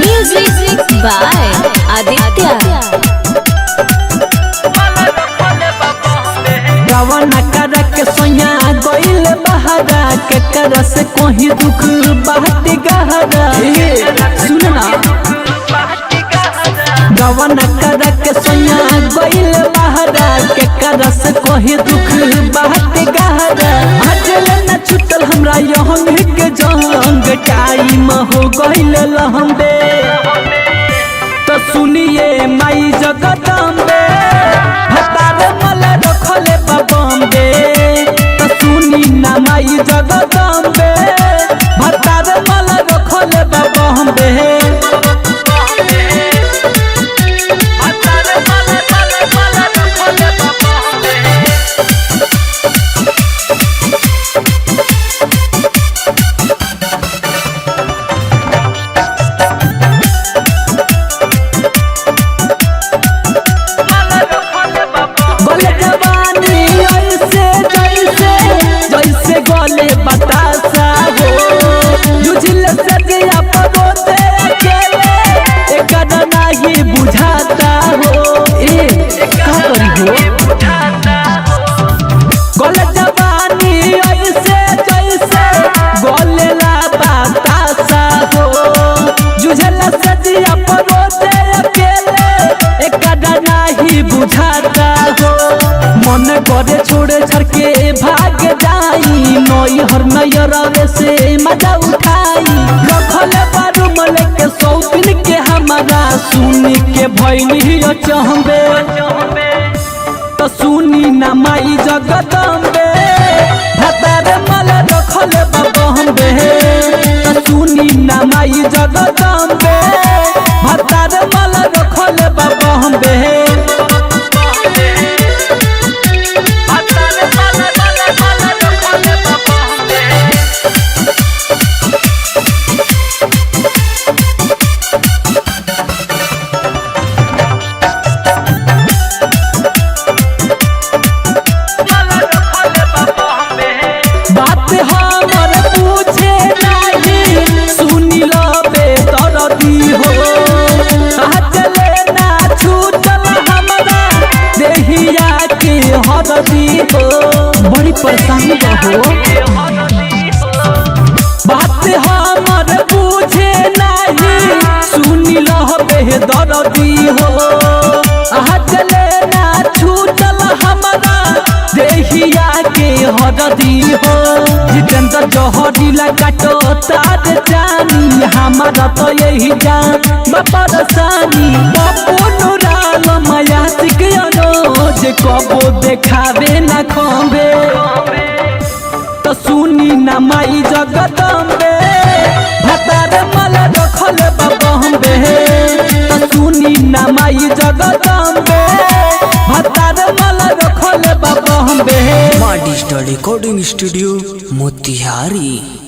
Music by Aditya. कवन करा के सोया गइल बहारा के करा से कोई दुख बाट गहरा सुन ना कवन करा के सोया गइल बहारा के करा से कोई दुख बाट गहरा अजल न छुटल हमरा यहंग के जंग टाइम हो गइल लहंबे तो सुनिए माई जगदम्बे भतार मल रखले बम्बे तो सुनी ना माई जगदम्बे भतार मल रखले बम्बे बतासा हो जुझिल सदिया परोते अकेले एक नहीं बुझाता हो का करी हो गल जवानी ऐसे जैसे गलेला बतासा हो जुझिल सदिया परोते अकेले एक नहीं बुझाता हो मन करे छोड़े छड़ के भाग जाई नई हर नयरवे से मजा उठाई रखल बारू मले के सौतिन के हमारा सुनी के भइनी चहबे तो सुनी ना माई जगदम्बे भतार मल रखल बम्बे तो सुनी ना माई जगदम्बे भतार मल रखल बम्बे बड़ी परेशानी हो बात हमर बुझे नहीं सुनी लहबे दर्दी हो चले ना छूटल हमारा देहिया के हरदी हो जितेंद्र जहरीला काटो तार जानी हमारा तो यही जान परेशानी माया जे कबो देखावे ना खंबे तो सुनी ना माई जगदम्बे भतार मल रखल बम्बे तो सुनी ना माई जगदम्बे भतार मल रखल Bombay digital recording studio Motihari.